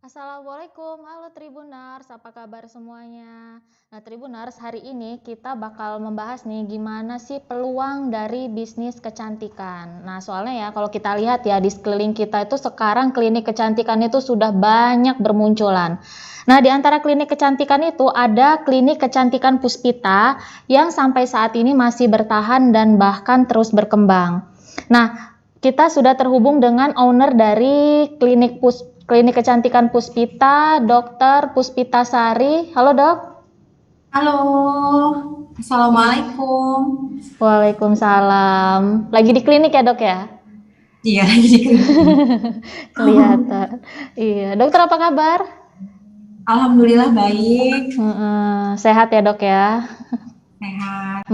Assalamualaikum, halo Tribuners, apa kabar semuanya? Nah Tribuners, hari ini kita bakal membahas nih gimana sih peluang dari bisnis kecantikan. Nah soalnya ya kalau kita lihat ya di sekeliling kita itu sekarang klinik kecantikan itu sudah banyak bermunculan. Nah di antara klinik kecantikan itu ada klinik kecantikan Puspita yang sampai saat ini masih bertahan dan bahkan terus berkembang. Nah kita sudah terhubung dengan owner dari Klinik Kecantikan Puspita, Dokter Puspita Sari. Halo dok. Halo, Assalamualaikum. Waalaikumsalam. Lagi di klinik ya dok ya? Iya, lagi di klinik nih. Kelihatan. Iya, dokter apa kabar? Alhamdulillah baik, Sehat ya dok ya? sehat.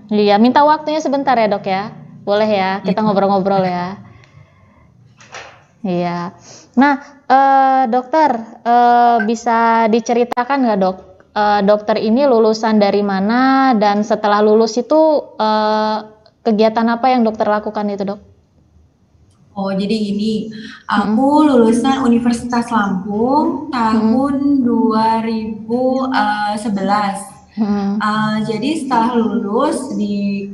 Iya, minta waktunya sebentar ya dok ya? Boleh ya, Iya, kita ngobrol-ngobrol ya. Iya. Nah, dokter, bisa diceritakan nggak dok, dokter ini lulusan dari mana dan setelah lulus itu kegiatan apa yang dokter lakukan itu dok? Oh, jadi gini, Mm-mm. aku lulusan Universitas Lampung Mm-mm. tahun 2011. Mm-mm. Jadi setelah lulus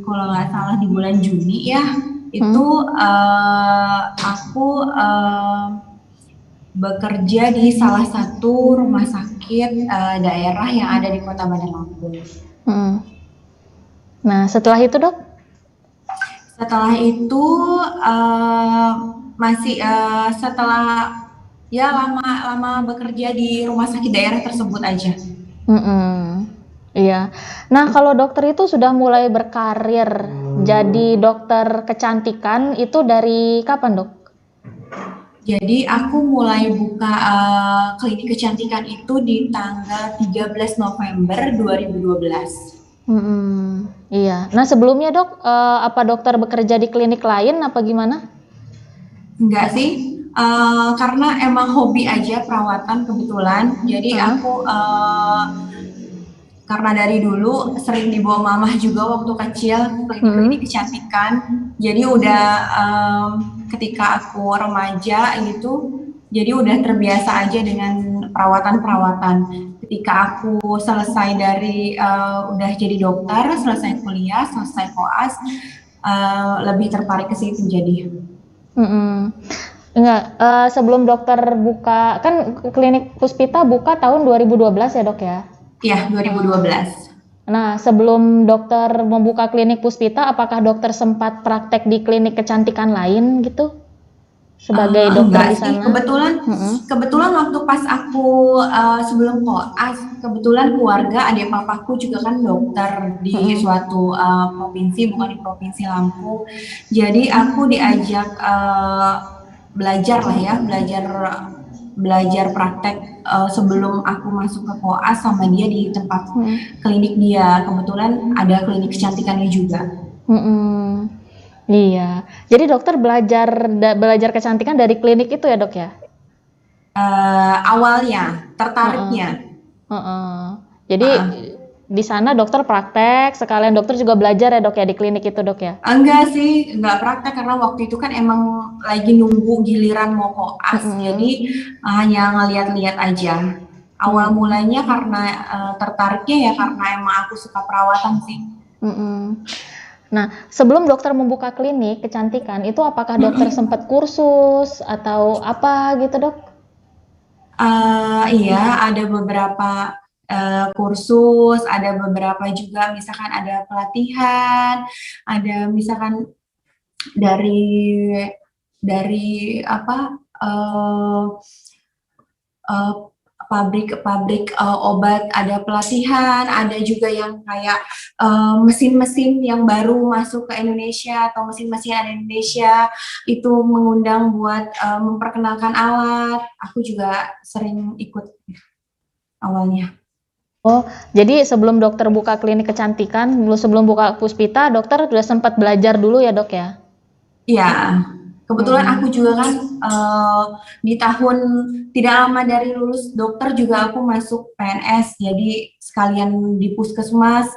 kalau nggak salah di bulan Juni ya, itu Mm-mm. aku bekerja di salah satu rumah sakit daerah yang ada di Kota Bandar Lampung. Mm-mm. Nah, setelah itu dok? Setelah itu uh, setelah ya lama-lama bekerja di rumah sakit daerah tersebut aja. Mm-mm. Iya. Nah, kalau dokter itu sudah mulai berkarir jadi dokter kecantikan itu dari kapan dok? Jadi aku mulai buka klinik kecantikan itu di tanggal 13 November 2012. Iya. Nah sebelumnya dok, apa dokter bekerja di klinik lain apa gimana? Enggak sih, karena emang hobi aja perawatan kebetulan. Jadi Heeh. aku karena dari dulu sering dibawa mamah juga waktu kecil klinik-klinik kecantikan. Jadi udah ketika aku remaja gitu, jadi udah terbiasa aja dengan perawatan-perawatan. Ketika aku selesai dari udah jadi dokter, selesai kuliah, selesai koas, lebih tertarik ke situ jadi. Mm-mm. Enggak, sebelum dokter buka, kan klinik Puspita buka tahun 2012 ya dok ya? Iya, 2012. Nah sebelum dokter membuka klinik Puspita, apakah dokter sempat praktek di klinik kecantikan lain gitu? Sebagai dokter Enggak di sih, sana? kebetulan Mm-mm. kebetulan waktu pas aku sebelum koas, kebetulan keluarga adik papaku juga kan dokter di Mm-mm. suatu provinsi, bukan di provinsi Lampung. Jadi aku diajak belajar lah ya, belajar belajar praktek sebelum aku masuk ke koas sama dia di tempat Mm-mm. klinik dia. Kebetulan ada klinik kecantikannya juga. Mm-mm. Iya. Jadi dokter belajar kecantikan dari klinik itu ya dok ya? Awalnya Heeh. tertariknya. Heeh. Jadi Uh, di sana dokter praktek, sekalian dokter juga belajar ya dok ya di klinik itu dok ya? Enggak sih, enggak praktek karena waktu itu kan emang lagi nunggu giliran mau koas, jadi Mm-mm. hanya ngeliat-liat aja. Awal Mm. mulanya karena tertariknya ya karena emang aku suka perawatan sih. Mm-mm. Nah, sebelum dokter membuka klinik kecantikan, itu apakah dokter sempat kursus atau apa gitu dok? Iya, ada beberapa kursus, ada beberapa juga misalkan ada pelatihan, ada misalkan dari apa uh, pabrik-pabrik obat ada pelatihan, ada juga yang kayak mesin-mesin yang baru masuk ke Indonesia atau mesin-mesin ada di Indonesia itu mengundang buat memperkenalkan alat. Aku juga sering ikut awalnya. Oh, jadi sebelum dokter buka klinik kecantikan, sebelum buka Puspita, dokter sudah sempat belajar dulu ya dok ya? Iya, kebetulan aku Mm-mm. juga kan di tahun tidak lama dari lulus dokter juga aku masuk PNS, jadi sekalian di puskesmas,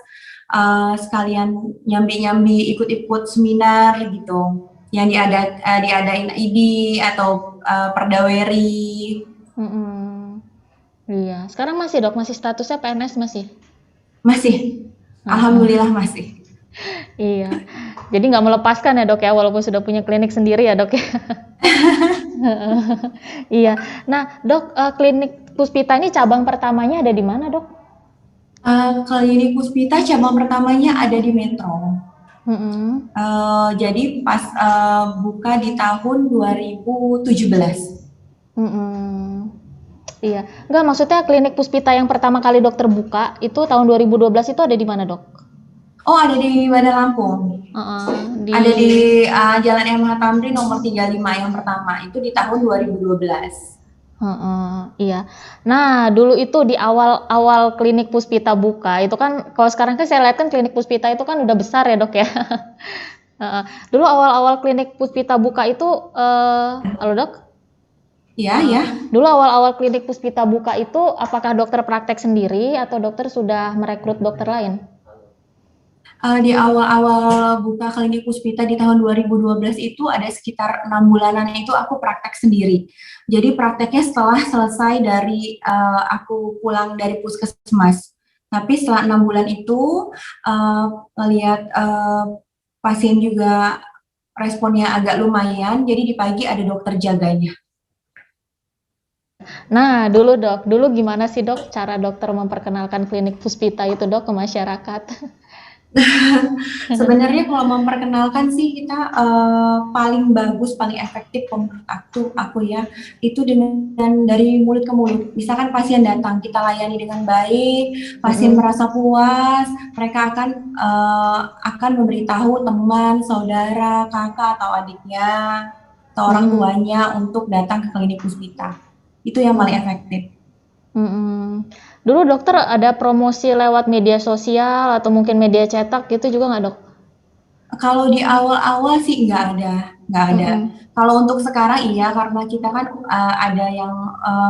sekalian nyambi-nyambi ikut-ikut seminar gitu, yang diadain ID atau Perdaweri. Mm-mm. Iya. Sekarang masih dok, masih statusnya PNS masih? Masih, Heeh. alhamdulillah masih. Iya. Jadi nggak melepaskan ya dok ya, walaupun sudah punya klinik sendiri ya dok ya. Iya. Nah dok, klinik Puspita ini cabang pertamanya ada di mana dok? Klinik Puspita cabang pertamanya ada di Metro. Mm-mm. Jadi pas buka di tahun 2017. Mm-mm. Iya. Enggak, maksudnya klinik Puspita yang pertama kali dokter buka itu tahun 2012 itu ada di mana dok? Oh, ada di Bandar Lampung. Di Ada di Jalan MH Tamrin nomor 35 yang pertama. Itu di tahun 2012. Heeh, iya. Nah, dulu itu di awal-awal klinik Puspita buka, itu kan kalau sekarang kan saya lihat kan klinik Puspita itu kan udah besar ya, Dok ya. Heeh. Dulu awal-awal klinik Puspita buka itu halo, Dok? Iya, Heeh. ya. Dulu awal-awal klinik Puspita buka itu apakah dokter praktek sendiri atau dokter sudah merekrut dokter lain? Di awal-awal buka klinik Puspita di tahun 2012 itu ada sekitar 6 bulanan itu aku praktek sendiri. Jadi prakteknya setelah selesai dari aku pulang dari puskesmas. Tapi setelah 6 bulan itu melihat pasien juga responnya agak lumayan, jadi di pagi ada dokter jaganya. Nah, dulu Dok, dulu gimana sih Dok cara dokter memperkenalkan klinik Puspita itu Dok ke masyarakat? Sebenarnya kalau memperkenalkan sih kita paling bagus, paling efektif menurut aku ya, itu dengan dari mulut ke mulut. Misalkan pasien datang, kita layani dengan baik, pasien Mm-mm. merasa puas, mereka akan memberitahu teman, saudara, kakak atau adiknya, atau orang Mm-mm. tuanya untuk datang ke klinik Puspita. Itu yang paling Mm-mm. efektif. Mm-mm. Dulu dokter ada promosi lewat media sosial atau mungkin media cetak gitu juga nggak dok? Kalau di awal-awal sih nggak ada. Mm-mm. Kalau untuk sekarang iya, karena kita kan ada yang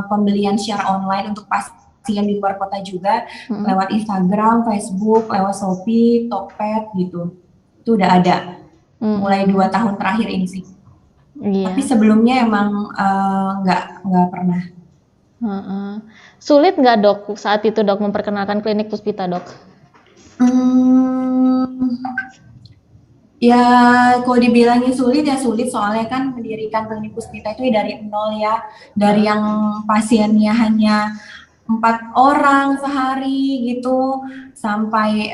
pembelian secara online untuk pasien di luar kota juga, Mm-mm. lewat Instagram, Facebook, lewat Shopee, Tokped gitu. Itu udah ada, mulai Mm-mm. 2 tahun terakhir ini sih. Tapi Iya. sebelumnya emang nggak pernah. Heeh. Sulit nggak dok saat itu dok memperkenalkan klinik Puspita dok? Hmm, Ya, kalau dibilangin sulit ya sulit, soalnya kan mendirikan klinik Puspita itu dari nol ya, dari Heeh. yang pasiennya hanya 4 orang sehari gitu, sampai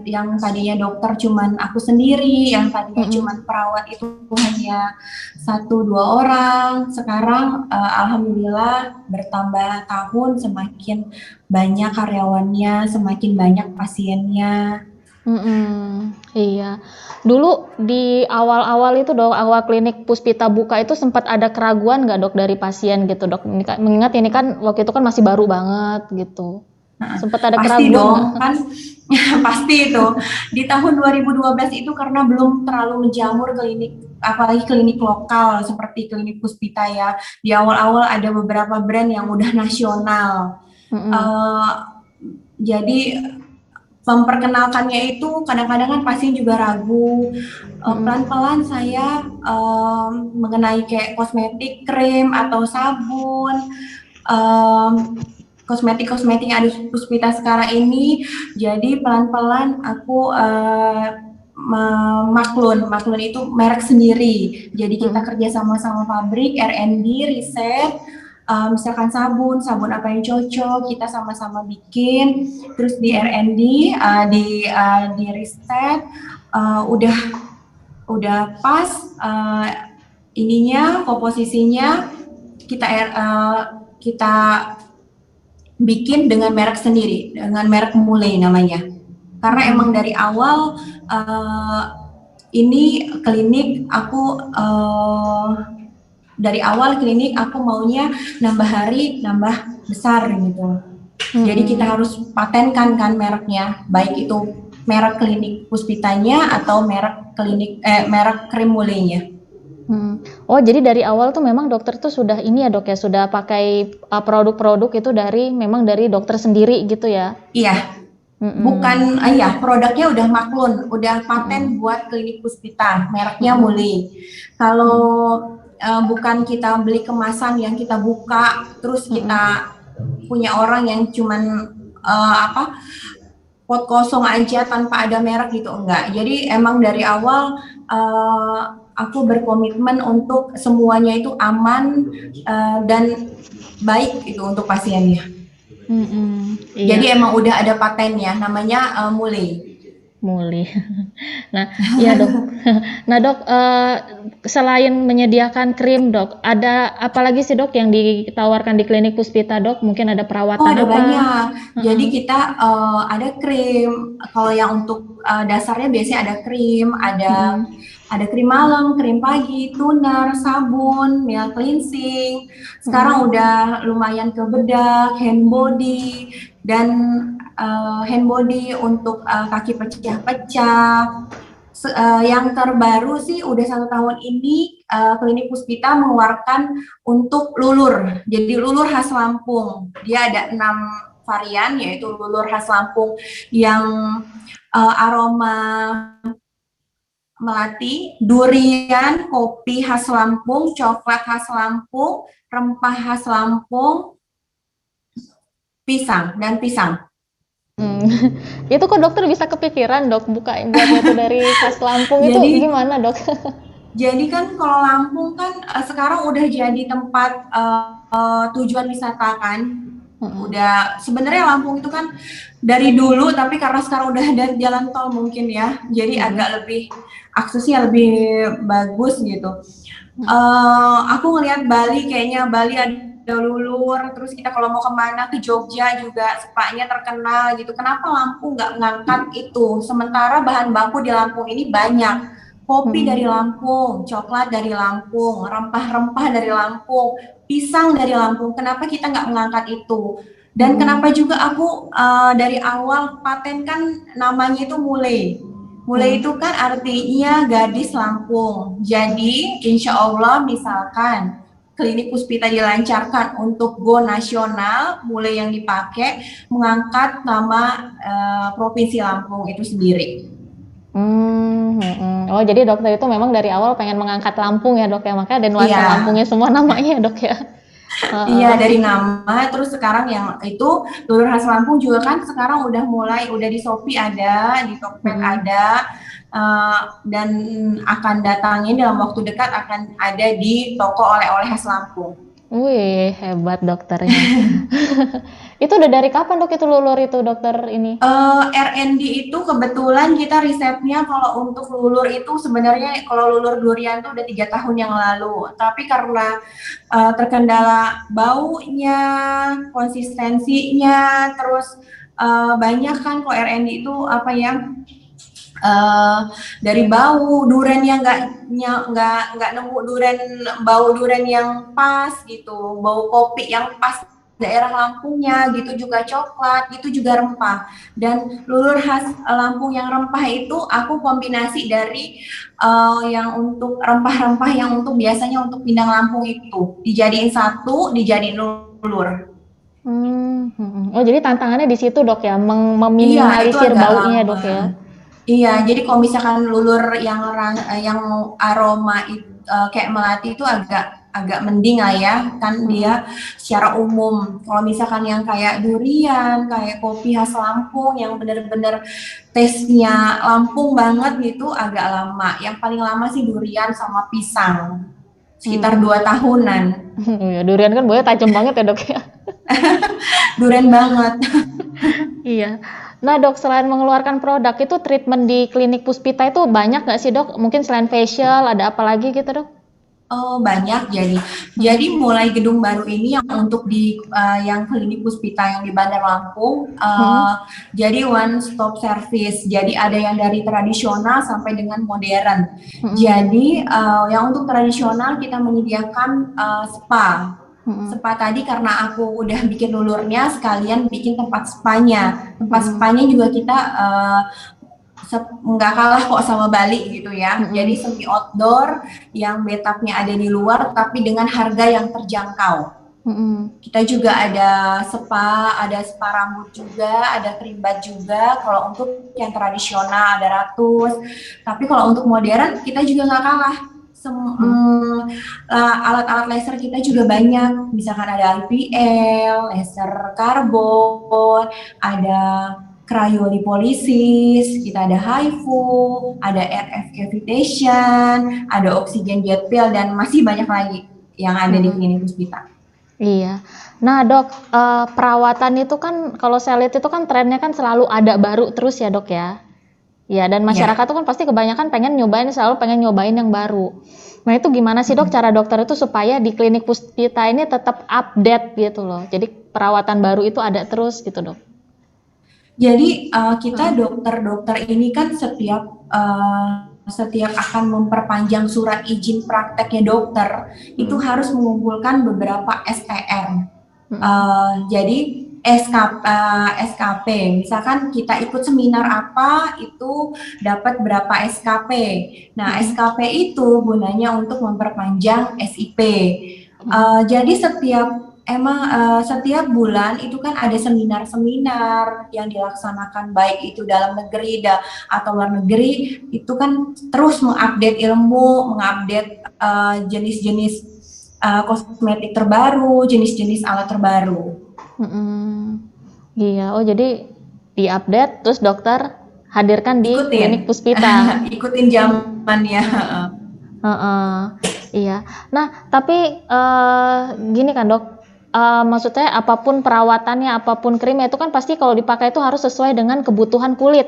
yang tadinya dokter cuman aku sendiri, yang tadinya Mm-mm. cuman perawat itu hanya 1 2 orang. Sekarang alhamdulillah bertambah tahun, semakin banyak karyawannya, semakin banyak pasiennya. Mm-mm. Iya. Dulu di awal-awal itu dok, awal klinik Puspita buka itu sempat ada keraguan nggak dok dari pasien gitu dok? Mengingat ini kan waktu itu kan masih baru banget gitu. Sempat ada Pasti keraguan nggak? dong, kan pasti itu. Di tahun 2012 itu karena belum terlalu menjamur klinik, apalagi klinik lokal seperti klinik Puspita ya. Di awal-awal ada beberapa brand yang udah nasional. Mm-mm. Uh, jadi memperkenalkannya itu kadang-kadang kan pasien juga ragu. Mm-mm. Pelan-pelan saya mengenai kayak kosmetik, krim atau sabun, um, kosmetik-kosmetik yang ada di Puspita sekarang ini. Jadi pelan-pelan aku Maklun itu merek sendiri. Jadi kita Mm-mm. kerja sama pabrik, R&D, riset. Misalkan sabun apa yang cocok, kita sama-sama bikin. Terus di Mm-mm. R&D, di riset, udah pas ininya, komposisinya kita bikin dengan merek sendiri, dengan merek Mulai namanya. Karena emang Mm-mm. dari awal ini klinik aku dari awal klinik aku maunya nambah hari nambah besar gitu. Jadi kita Mm-mm. harus patenkan kan mereknya, baik itu merek klinik Puspitanya atau merek krim Mulainya. Oh, jadi dari awal tuh memang dokter tuh sudah ini ya dok ya, sudah pakai produk-produk itu memang dari dokter sendiri gitu ya? Iya, bukan, Mm-mm. ya produknya udah maklun, udah paten Mm-mm. buat klinik Puspita, mereknya Mm-mm. Mulai. Kalau Mm-mm. bukan kita beli kemasan yang kita buka terus kita punya orang yang cuman pot kosong aja tanpa ada merek gitu, enggak. Jadi emang dari awal aku berkomitmen untuk semuanya itu aman dan baik itu untuk pasiennya. Iya. Jadi emang udah ada patennya, namanya Mulai. Mulai. Nah, iya dok. Nah dok, selain menyediakan krim dok, ada apa lagi sih dok yang ditawarkan di klinik Puspita dok? Mungkin ada perawatan ada apa? banyak. Jadi kita ada krim. Kalau yang untuk dasarnya biasanya ada krim, ada krim malam, krim pagi, toner, sabun, nail cleansing. Sekarang udah lumayan ke bedak, hand body, dan hand body untuk kaki pecah-pecah. Yang terbaru sih udah 1 tahun ini klinik Puspita mengeluarkan untuk lulur. Jadi lulur khas Lampung. Dia ada 6 varian, yaitu lulur khas Lampung yang aroma melati, durian, kopi khas Lampung, coklat khas Lampung, rempah khas Lampung, pisang dan pisang. Itu kok dokter bisa kepikiran dok buat itu dari khas Lampung itu gimana dok? Jadi kan kalau Lampung kan sekarang udah jadi tempat tujuan wisata kan. Udah sebenarnya Lampung itu kan dari dulu, tapi karena sekarang udah ada jalan tol mungkin ya, jadi agak lebih aksesnya lebih bagus gitu. Aku ngelihat Bali, kayaknya Bali ada lulur, terus kita kalau mau kemana ke Jogja juga spanya terkenal gitu. Kenapa Lampung nggak ngangkat itu? Sementara bahan baku di Lampung ini banyak. Kopi dari Lampung, coklat dari Lampung, rempah-rempah dari Lampung, pisang dari Lampung. Kenapa kita nggak mengangkat itu? Dan kenapa juga aku dari awal paten kan namanya itu Mulai. Mulai itu kan artinya gadis Lampung. Jadi insya Allah misalkan klinik Puspita dilancarkan untuk go nasional, mulai yang dipakai mengangkat nama Provinsi Lampung itu sendiri. Oh jadi dokter itu memang dari awal pengen mengangkat Lampung ya dok ya, makanya ada nuansa Lampungnya semua namanya ya dok ya. Iya, dari nama, terus sekarang yang itu lulur khas Lampung juga kan sekarang udah di Shopee ada, di Tokped ada, dan akan datangnya dalam waktu dekat akan ada di toko oleh-oleh khas Lampung. Wih, hebat dokternya. Itu udah dari kapan dok itu lulur itu dokter ini? R&D itu kebetulan kita risetnya kalau untuk lulur itu sebenarnya kalau lulur durian itu udah 3 tahun yang lalu. Tapi karena terkendala baunya, konsistensinya, terus banyak kan kalau R&D itu apa ya? Dari bau durian yang nggak nemu bau durian yang pas gitu, bau kopi yang pas daerah Lampungnya gitu, juga coklat itu juga rempah. Dan lulur khas Lampung yang rempah itu aku kombinasi dari yang untuk rempah-rempah yang untuk biasanya untuk pindang Lampung itu dijadiin satu, dijadiin lulur. Oh jadi tantangannya di situ dok ya, meminimalisir baunya dok ya. Iya, jadi kalau misalkan lulur yang aroma kayak melati itu agak mending lah ya, kan dia secara umum. Kalau misalkan yang kayak durian, kayak kopi khas Lampung yang bener-bener taste-nya Lampung banget gitu agak lama. Yang paling lama sih durian sama pisang, sekitar 2 tahunan. Ya, durian kan baunya tajam banget ya dok ya. Durian banget. Iya. Nah dok, selain mengeluarkan produk itu treatment di klinik Puspita itu banyak nggak sih dok? Mungkin selain facial ada apa lagi gitu dok? Oh banyak, jadi mulai gedung baru ini yang untuk di yang klinik Puspita yang di Bandar Lampung, jadi one stop service. Jadi ada yang dari tradisional sampai dengan modern. Jadi yang untuk tradisional kita menyediakan spa. Spa tadi karena aku udah bikin lulurnya, sekalian bikin tempat spanya. Tempat spanya juga kita nggak kalah kok sama Bali gitu ya. Jadi semi outdoor yang bathtubnya ada di luar tapi dengan harga yang terjangkau. Kita juga ada spa rambut juga, ada krimbat juga. Kalau untuk yang tradisional ada 100, tapi kalau untuk modern kita juga nggak kalah. alat-alat laser kita juga banyak, misalkan ada IPL, laser karbon, ada cryolipolisis, kita ada HIFU, ada RF cavitation, ada oxygen jet pill, dan masih banyak lagi yang ada di klinik Puspita. Iya. Nah dok, perawatan itu kan kalau saya lihat itu kan trennya kan selalu ada baru terus ya dok ya. Ya, dan masyarakat tuh kan pasti kebanyakan selalu pengen nyobain yang baru. Nah itu gimana sih dok cara dokter itu supaya di klinik Puspita ini tetap update gitu loh. Jadi perawatan baru itu ada terus gitu dok. Jadi kita dokter-dokter ini kan setiap akan memperpanjang surat izin prakteknya dokter itu harus mengumpulkan beberapa SPR. Jadi SKP, misalkan kita ikut seminar apa itu dapat berapa SKP. Nah SKP itu gunanya untuk memperpanjang SIP. Jadi setiap bulan itu kan ada seminar-seminar yang dilaksanakan baik itu dalam negeri atau luar negeri, itu kan terus mengupdate ilmu, mengupdate jenis-jenis kosmetik terbaru, jenis-jenis alat terbaru. Iya, jadi diupdate terus dokter hadirkan di klinik Puspita. Ikutin zamannya. Iya. Nah, tapi gini kan dok, maksudnya apapun perawatannya, apapun krimnya itu kan pasti kalau dipakai itu harus sesuai dengan kebutuhan kulit.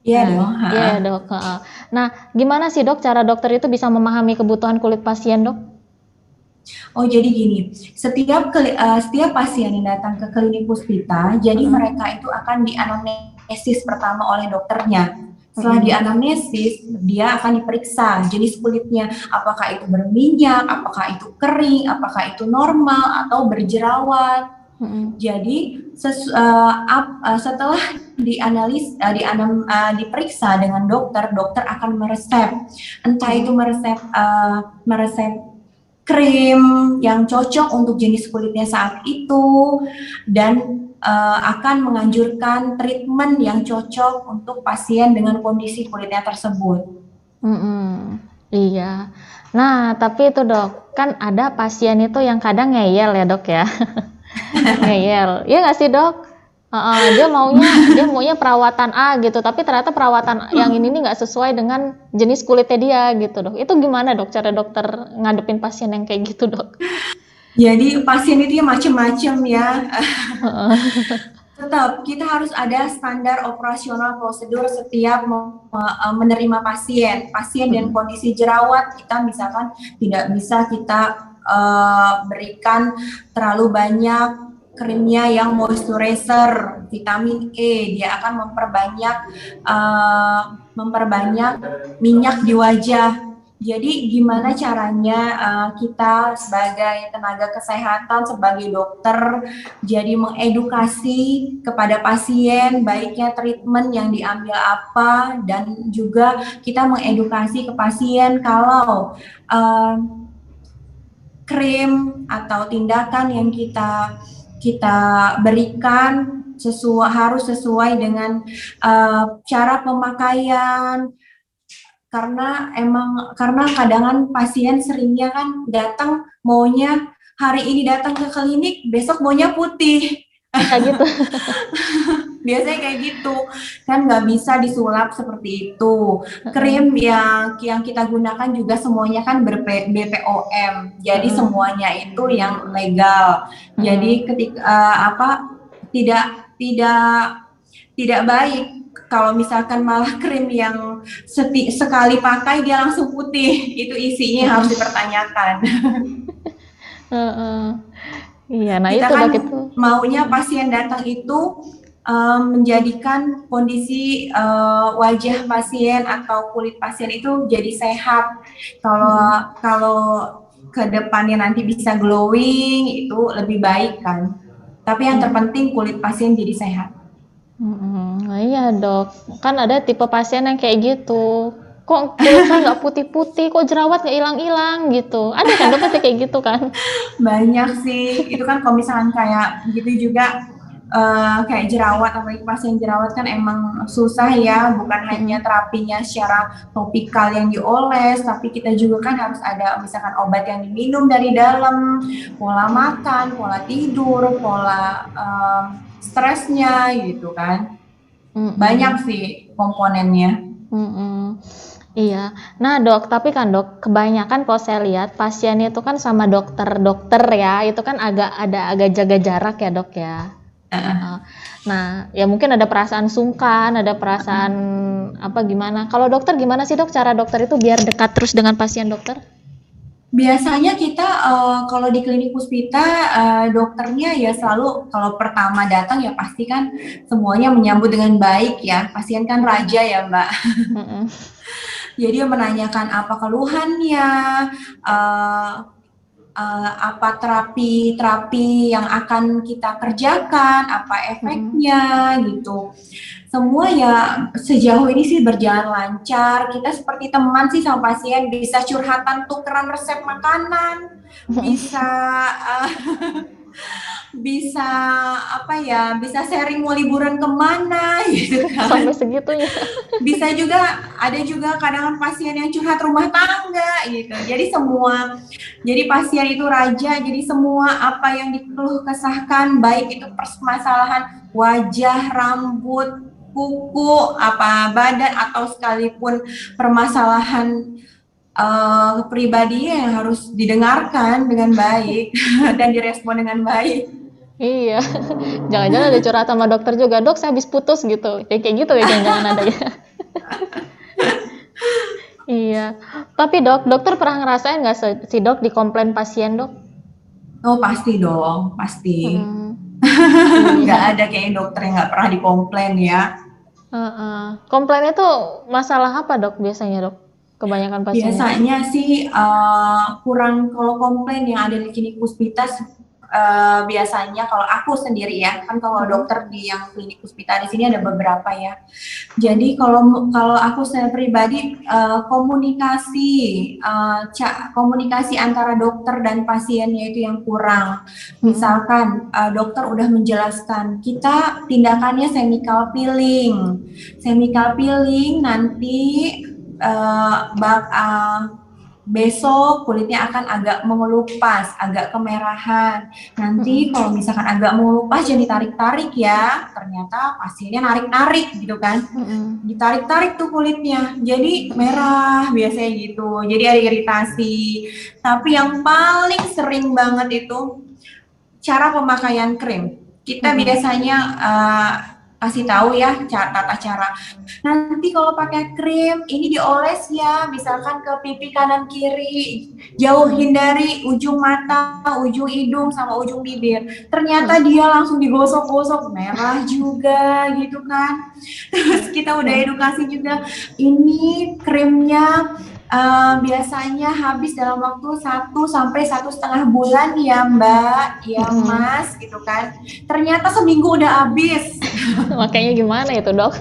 Iya dong. Iya dok. Nah, gimana sih dok cara dokter itu bisa memahami kebutuhan kulit pasien dok? Oh jadi gini, setiap pasien yang datang ke klinik Puspita, jadi mereka itu akan dianamnesis pertama oleh dokternya. Setelah dianamnesis, dia akan diperiksa jenis kulitnya, apakah itu berminyak, apakah itu kering, apakah itu normal atau berjerawat. Jadi setelah diperiksa dengan dokter akan meresep, entah itu meresep krim yang cocok untuk jenis kulitnya saat itu, dan akan menganjurkan treatment yang cocok untuk pasien dengan kondisi kulitnya tersebut. Iya. Nah, tapi itu dok, kan ada pasien itu yang kadang ngeyel ya dok ya. Ngeyel, iya nggak sih dok? Dia maunya perawatan A gitu, tapi ternyata perawatan yang ini nih nggak sesuai dengan jenis kulitnya dia gitu dok. Itu gimana dok cara dokter ngadepin pasien yang kayak gitu dok? Jadi pasien itu macam-macam ya. Tetap kita harus ada standar operasional prosedur setiap menerima pasien dan kondisi jerawat. Kita misalkan tidak bisa kita berikan terlalu banyak krimnya yang moisturizer, vitamin E, dia akan memperbanyak minyak di wajah. Jadi gimana caranya kita sebagai tenaga kesehatan, sebagai dokter, jadi mengedukasi kepada pasien baiknya treatment yang diambil apa, dan juga kita mengedukasi ke pasien kalau krim atau tindakan yang kita berikan harus sesuai dengan cara pemakaian, karena kadang pasien seringnya kan datang maunya hari ini datang ke klinik, besok maunya putih. Kayak gitu. Biasanya kayak gitu kan, nggak bisa disulap seperti itu. Krim yang kita gunakan juga semuanya kan BPOM, jadi semuanya itu yang legal. Jadi tidak baik kalau misalkan malah krim yang sekali pakai dia langsung putih, itu isinya harus dipertanyakan. Iya, nah kita itu kan itu maunya pasien datang itu menjadikan kondisi wajah pasien atau kulit pasien itu jadi sehat. Kalau ke depannya nanti bisa glowing, itu lebih baik kan. Tapi yang terpenting kulit pasien jadi sehat. Nah, iya dok, kan ada tipe pasien yang kayak gitu. Kok kulitnya nggak putih-putih, kok jerawat nggak hilang-hilang gitu. Ada kan dok kayak gitu kan? Banyak sih, itu kan kalau misalkan kayak gitu juga kayak jerawat, apalagi pasien jerawat kan emang susah ya, bukan hanya terapinya secara topikal yang dioles, tapi kita juga kan harus ada misalkan obat yang diminum dari dalam, pola makan, pola tidur, pola stresnya gitu kan. Banyak sih komponennya. Iya. Nah dok, tapi kan dok, kebanyakan kalau saya lihat pasien itu kan sama dokter ya, itu kan agak jaga jarak ya dok ya. Nah, ya mungkin ada perasaan sungkan, ada perasaan apa gimana. Kalau dokter gimana sih dok, cara dokter itu biar dekat terus dengan pasien dokter? Biasanya kita kalau di klinik Puspita dokternya ya selalu kalau pertama datang ya pasti kan semuanya menyambut dengan baik ya. Pasien kan raja ya Mbak. Jadi menanyakan apa keluhannya, apa terapi yang akan kita kerjakan, apa efeknya gitu. Semua ya sejauh ini sih berjalan lancar. Kita seperti teman sih sama pasien, bisa curhatan tukeran resep makanan, bisa apa ya, bisa sharing mau liburan kemana gitu kan. Sampai segitunya. Bisa juga, ada juga kadang pasien yang curhat rumah tangga gitu. Jadi pasien itu raja, jadi semua apa yang dikeluh kesahkan, baik itu permasalahan wajah, rambut, kuku, apa badan, atau sekalipun permasalahan pribadi yang harus didengarkan dengan baik dan direspon dengan baik. Iya, jangan-jangan ada curhat sama dokter juga, dok saya habis putus gitu, ya kayak gitu ya jangan-jangan ada ya. Iya, tapi dokter pernah ngerasain nggak si dok dikomplain pasien dok? Oh pasti dong, pasti. Nggak ada kayak dokter yang nggak pernah dikomplain ya. Komplainnya tuh masalah apa dok biasanya dok? Kebanyakan pasien. Biasanya sih kurang, kalau komplain yang ada di klinik Puspita biasanya kalau aku sendiri ya, kan kalau dokter di yang klinik Puspita di sini ada beberapa ya. Jadi kalau aku secara pribadi komunikasi antara dokter dan pasiennya itu yang kurang. Misalkan dokter udah menjelaskan kita tindakannya chemical peeling nanti besok kulitnya akan agak mengelupas, agak kemerahan. Nanti kalau misalkan agak mengelupas jangan ditarik-tarik ya. Ternyata pasiennya narik-narik gitu kan. Ditarik-tarik tuh kulitnya. Jadi merah biasanya gitu. Jadi ada iritasi. Tapi yang paling sering banget itu cara pemakaian krim. Kita biasanya kasih tahu ya tata cara. Nanti kalau pakai krim ini dioles ya, misalkan ke pipi kanan kiri, jauhin dari ujung mata, ujung hidung sama ujung bibir. Ternyata dia langsung digosok-gosok, merah juga gitu kan. Terus kita udah edukasi juga, ini krimnya biasanya habis dalam waktu 1 sampai 1,5 bulan ya Mbak, ya Mas gitu kan. Ternyata seminggu udah habis. Makanya gimana itu dok?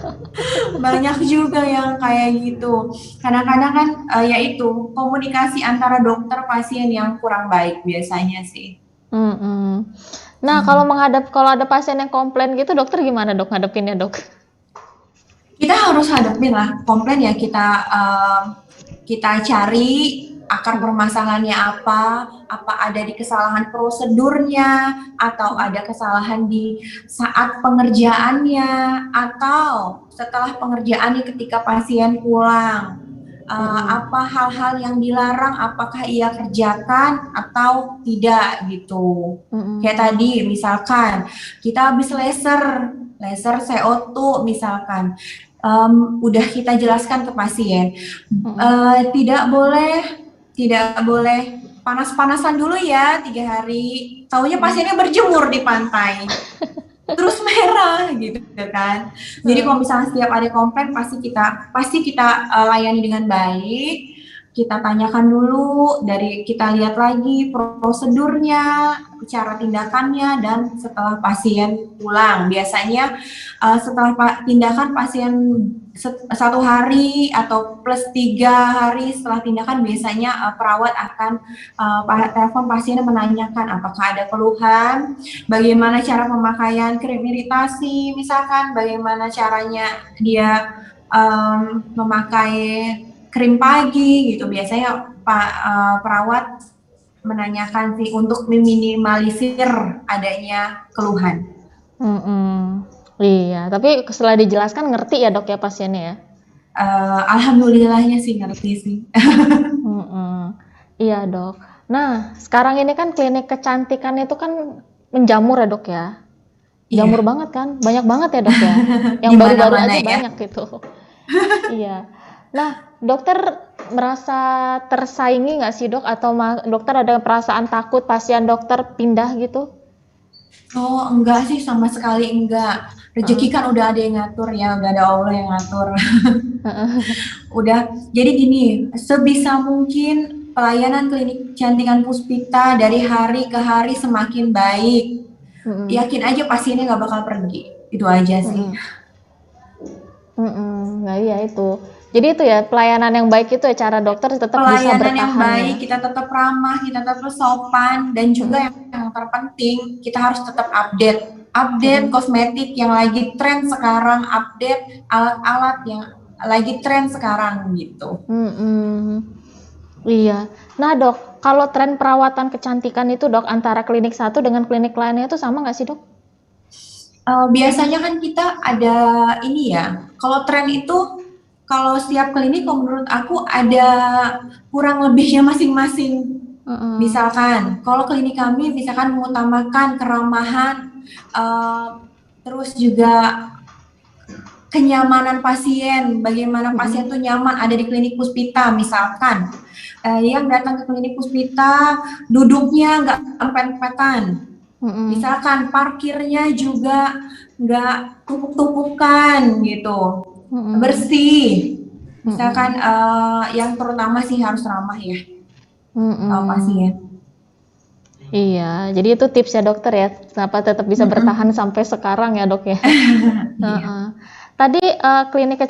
Banyak juga yang kayak gitu. Kadang-kadang kan yaitu komunikasi antara dokter pasien yang kurang baik biasanya sih. Nah kalau ada pasien yang komplain gitu, dokter gimana dok ngadepinnya dok? Kita harus hadapin lah komplain ya, kita cari akar permasalahannya apa ada di kesalahan prosedurnya, atau ada kesalahan di saat pengerjaannya, atau setelah pengerjaannya ketika pasien pulang. Apa hal-hal yang dilarang, apakah ia kerjakan atau tidak gitu. Kayak tadi misalkan kita habis laser CO2 misalkan. Udah kita jelaskan ke pasien, tidak boleh panas-panasan dulu ya 3 hari. Taunya pasiennya berjemur di pantai, terus merah gitu kan. Jadi kalau misalnya setiap ada komplain pasti kita layani dengan baik. kita tanyakan dulu, kita lihat lagi prosedurnya, cara tindakannya, dan setelah pasien pulang. Biasanya setelah tindakan pasien 1 hari atau plus 3 hari setelah tindakan, biasanya perawat akan telepon pasien menanyakan apakah ada keluhan, bagaimana cara pemakaian krim iritasi, misalkan bagaimana caranya dia memakai krim pagi gitu. Biasanya perawat menanyakan sih untuk meminimalisir adanya keluhan. Iya, tapi setelah dijelaskan ngerti ya dok ya pasiennya ya? Alhamdulillahnya sih ngerti sih. Iya dok. Nah sekarang ini kan klinik kecantikan itu kan menjamur ya dok ya? Jamur banget kan, banyak banget ya dok ya? Yang baru-baru aja ya? Banyak gitu. Iya. Nah dokter merasa tersaingi nggak sih dok? Atau dokter ada perasaan takut pasien dokter pindah gitu? Oh enggak sih, sama sekali enggak. Rezeki kan udah ada yang ngatur ya, udah ada Allah yang ngatur. Udah, jadi gini, sebisa mungkin pelayanan klinik kecantikan Puspita dari hari ke hari semakin baik. Yakin aja pasiennya nggak bakal pergi, itu aja sih. Nah iya itu. Jadi itu ya, pelayanan yang baik itu ya, cara dokter tetap bisa bertahan. Pelayanan yang baik, kita tetap ramah, kita tetap sopan, dan juga yang terpenting, kita harus tetap update kosmetik yang lagi tren sekarang, update alat-alat yang lagi tren sekarang gitu. Iya. Nah dok, kalau tren perawatan kecantikan itu dok, antara klinik satu dengan klinik lainnya itu sama nggak sih dok? Biasanya kan kita ada ini ya, kalau tren itu, kalau setiap klinik menurut aku ada kurang lebihnya masing-masing. Misalkan, kalau klinik kami misalkan mengutamakan keramahan, terus juga kenyamanan pasien, bagaimana pasien tuh nyaman ada di klinik Puspita. Misalkan yang datang ke klinik Puspita duduknya nggak empet-empetan, misalkan parkirnya juga nggak tumpuk-tumpukan gitu, bersih. Misalkan yang terutama sih harus ramah ya sama pasien. Iya, jadi itu tips ya dokter ya, kenapa tetap bisa bertahan sampai sekarang ya dok ya. Tadi klinik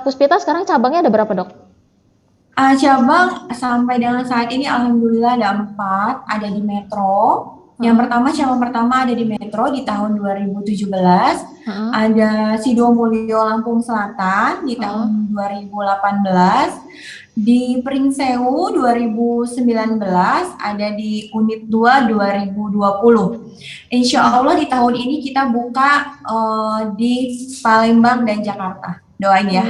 Puspita sekarang cabangnya ada berapa dok? Cabang sampai dengan saat ini alhamdulillah ada 4, ada di Metro. Yang cabang pertama ada di Metro di tahun 2017, ada Sidomulyo Lampung Selatan di tahun 2018, di Pringsewu 2019, ada di Unit 2 2020. Insya Allah di tahun ini kita buka di Palembang dan Jakarta. Doain ya.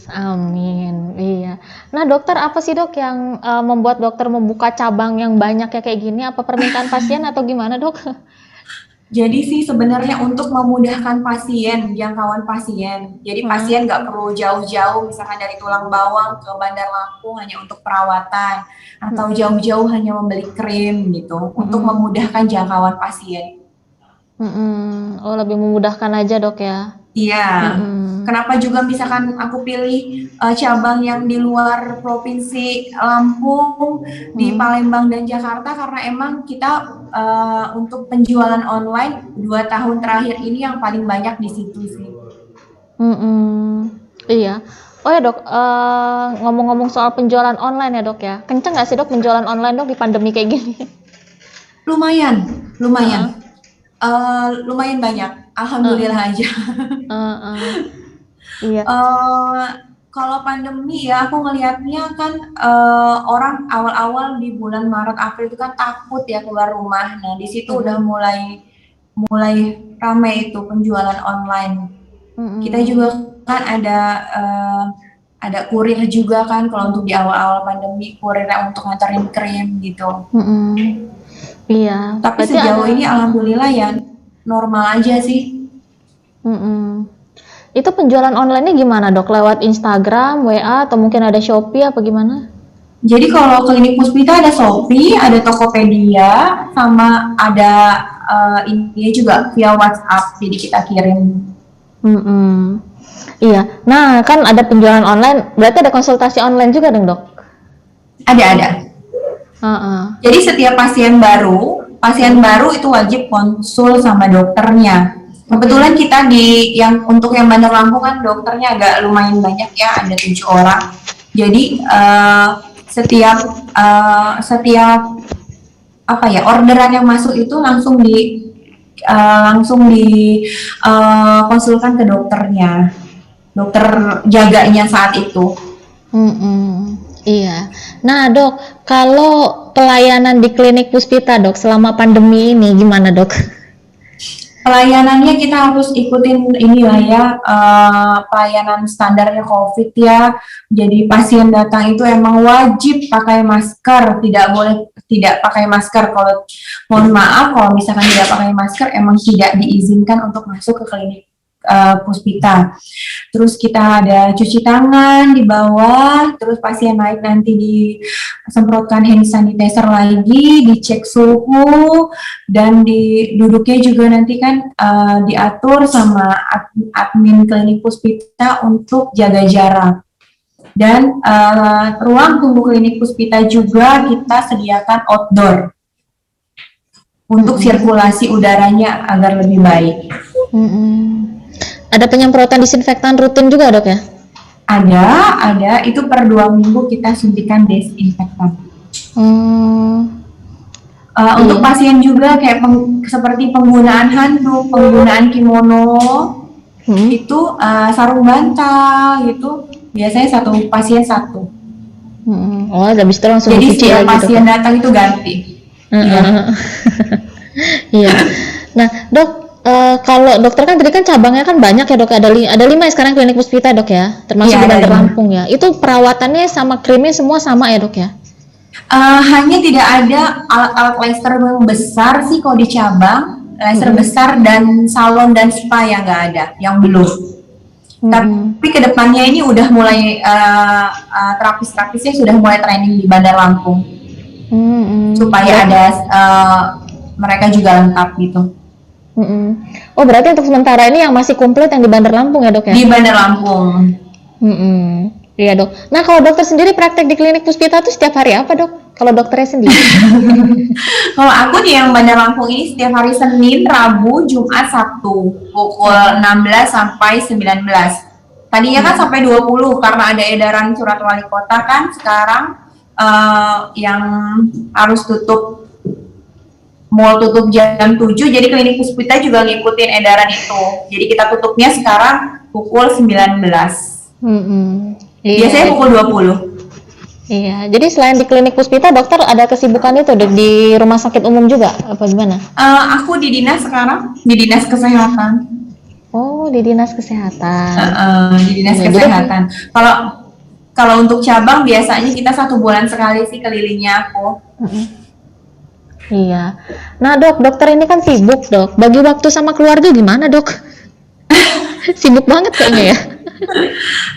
Amin. Iya. Nah dokter, apa sih dok yang membuat dokter membuka cabang yang banyak ya kayak gini? Apa permintaan pasien atau gimana dok? Jadi sih sebenarnya untuk memudahkan pasien, jangkauan pasien. Jadi pasien nggak perlu jauh-jauh, misalkan dari Tulang Bawang ke Bandar Lampung hanya untuk perawatan, atau jauh-jauh hanya membeli krim gitu, untuk memudahkan jangkauan pasien. Oh lebih memudahkan aja dok ya? Iya. Kenapa juga misalkan aku pilih cabang yang di luar provinsi Lampung, di Palembang dan Jakarta, karena emang kita untuk penjualan online 2 tahun terakhir ini yang paling banyak di situ sih. Iya. Oh ya dok, ngomong-ngomong soal penjualan online ya dok ya, kenceng nggak sih dok penjualan online dok di pandemi kayak gini? Lumayan. Lumayan banyak, alhamdulillah aja. Iya. Kalau pandemi ya aku ngelihatnya kan orang awal-awal di bulan Maret April itu kan takut ya keluar rumah. Nah di situ udah mulai ramai itu penjualan online. Kita juga kan ada kurir juga kan, kalau untuk di awal-awal pandemi, kurirnya untuk nganterin krim gitu. Iya. Tapi sejauh ini alhamdulillah ya normal aja sih. Itu penjualan online-nya gimana dok? Lewat Instagram, WA, atau mungkin ada Shopee apa gimana? Jadi kalau klinik Puspita ada Shopee, ada Tokopedia, sama ada ini juga via WhatsApp, jadi kita kirim. Iya. Nah kan ada penjualan online, berarti ada konsultasi online juga dong dok? Ada. Heeh. Jadi setiap pasien baru itu wajib konsul sama dokternya. Kebetulan kita untuk yang Bandar Lampung kan dokternya agak lumayan banyak ya, ada 7 orang. Jadi setiap orderan yang masuk itu langsung konsulkan ke dokternya, dokter jaganya saat itu. Iya. Nah dok, kalau pelayanan di klinik Puspita dok selama pandemi ini gimana dok? Pelayanannya kita harus ikutin inilah ya, pelayanan standarnya COVID ya. Jadi pasien datang itu emang wajib pakai masker, tidak boleh tidak pakai masker. Kalau mohon maaf, kalau misalkan tidak pakai masker, emang tidak diizinkan untuk masuk ke klinik Puspita. Terus kita ada cuci tangan di bawah, terus pasien naik nanti disemprotkan hand sanitizer lagi, dicek suhu, dan duduknya juga nanti kan diatur sama admin klinik Puspita untuk jaga jarak. Dan ruang tunggu klinik Puspita juga kita sediakan outdoor untuk sirkulasi udaranya agar lebih baik. Ada penyemprotan disinfektan rutin juga dok ya? Ada. Itu per 2 minggu kita suntikan desinfektan. Untuk pasien juga kayak seperti penggunaan handuk, penggunaan kimono, itu sarung bantal gitu. Biasanya satu pasien satu. Oh, habis itu langsung jadi dicuci lagi. Jadi pasien datang itu ganti. Iya. Nah dok, kalau dokter kan tadi kan cabangnya kan banyak ya dok, ada 5 ya sekarang klinik Puspita dok ya, termasuk di Bandar Lampung ya. Itu perawatannya sama krimnya semua sama ya dok ya? Hanya tidak ada alat-alat laser yang besar sih kalau di cabang, laser besar dan salon dan spa yang nggak ada, yang belum. Tapi kedepannya ini udah mulai terapis-terapisnya sudah mulai training di Bandar Lampung, supaya ada mereka juga lengkap gitu. Oh berarti untuk sementara ini yang masih komplit yang di Bandar Lampung ya dok ya? Di Bandar Lampung. Iya dok. Nah kalau dokter sendiri praktek di klinik Puspita tuh setiap hari apa dok? Kalau dokternya sendiri? Kalau aku di yang Bandar Lampung ini setiap hari Senin, Rabu, Jumat, Sabtu pukul 16 sampai 19. Tadinya kan sampai 20 karena ada edaran surat wali kota kan sekarang yang harus tutup. Mall tutup jam 7, jadi klinik Puspita juga ngikutin edaran itu. Jadi kita tutupnya sekarang pukul 19. Biasanya pukul 20. Iya, jadi selain di klinik Puspita, dokter ada kesibukan itu di rumah sakit umum juga, apa gimana? Aku di dinas sekarang, di dinas kesehatan. Oh, di dinas kesehatan. Di dinas kesehatan. Kalau untuk cabang biasanya kita 1 bulan sekali sih kelilingnya aku. Iya. Nah dok, dokter ini kan sibuk dok. Bagi waktu sama keluarga gimana dok? Sibuk banget kayaknya ya.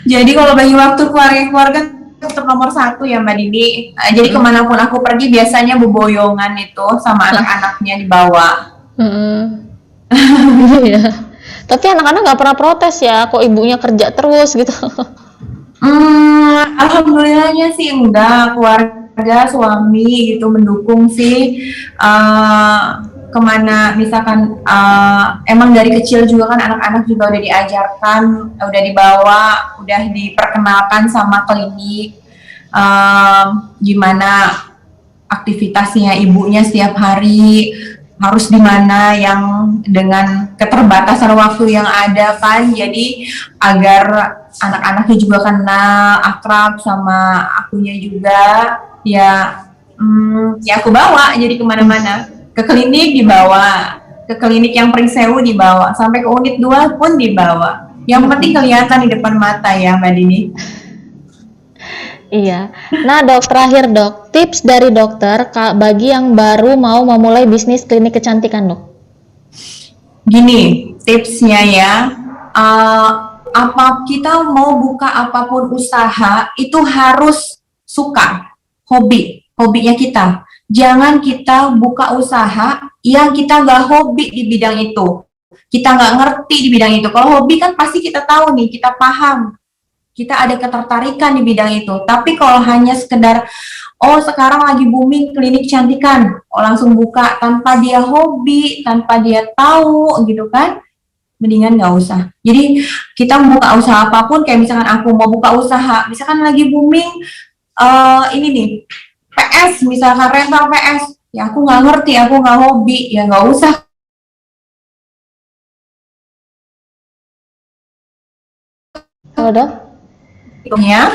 Jadi kalau bagi waktu keluarga tetap nomor 1 ya Mbak Dini. Jadi kemanapun aku pergi biasanya beboyongan itu sama anak-anaknya dibawa. Iya. Tapi anak-anak nggak pernah protes ya, kok ibunya kerja terus gitu. Alhamdulillahnya sih enggak, keluarga suami gitu mendukung sih. Kemana misalkan emang dari kecil juga kan anak-anak juga udah diajarkan, udah dibawa, udah diperkenalkan sama klinik gimana aktivitasnya ibunya setiap hari, harus di mana yang dengan keterbatasan waktu yang ada kan, jadi agar anak-anaknya juga kenal akrab sama akunya juga ya. Ya aku bawa jadi kemana-mana. Ke klinik dibawa, ke klinik yang Pringsewu dibawa, sampai ke unit 2 pun dibawa. Yang penting kelihatan di depan mata ya Mbak Dini. Iya. Nah dok, terakhir dok, tips dari dokter bagi yang baru mau memulai bisnis klinik kecantikan dok. Gini tipsnya ya, kita mau buka apapun usaha itu harus suka, hobinya kita. Jangan kita buka usaha yang kita nggak hobi di bidang itu, kita nggak ngerti di bidang itu. Kalau hobi kan pasti kita tahu nih, kita paham, kita ada ketertarikan di bidang itu. Tapi kalau hanya sekedar oh sekarang lagi booming klinik kecantikan, oh langsung buka tanpa dia hobi, tanpa dia tahu gitu kan, mendingan nggak usah. Jadi kita mau buka usaha apapun, kayak misalkan aku mau buka usaha, misalkan lagi booming ini nih, PS, misalkan rental PS, ya aku nggak ngerti, aku nggak hobi, ya nggak usah. Halo dok? Ya,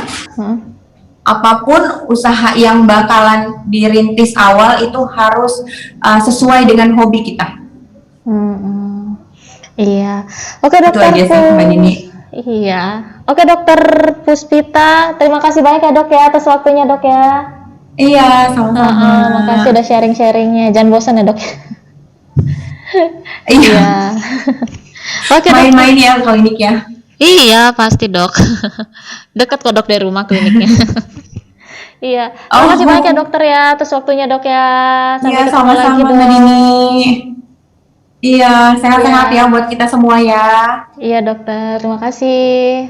apapun usaha yang bakalan dirintis awal itu harus sesuai dengan hobi kita. Iya. Oke Itu dokter aja sih Mbak Dini. Iya. Oke dokter Puspita, terima kasih banyak ya dok ya atas waktunya dok ya. Iya, sama-sama. Makasih udah sharing-sharingnya. Jangan bosan ya dok. Iya. Oke Main-main ya klinik ya. Iya pasti dok. Dekat kok dok dari rumah kliniknya. Iya. Terima kasih banyak ya dokter ya atas waktunya dok ya. Sampai ketemu lagi dok. Mbak Dini. Iya, sehat-sehat ya buat kita semua ya. Iya dokter, terima kasih.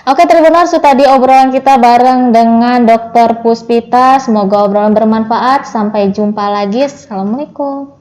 Oke Tribuners, tadi obrolan kita bareng dengan Dr. Puspita. Semoga obrolan bermanfaat. Sampai jumpa lagi. Assalamualaikum.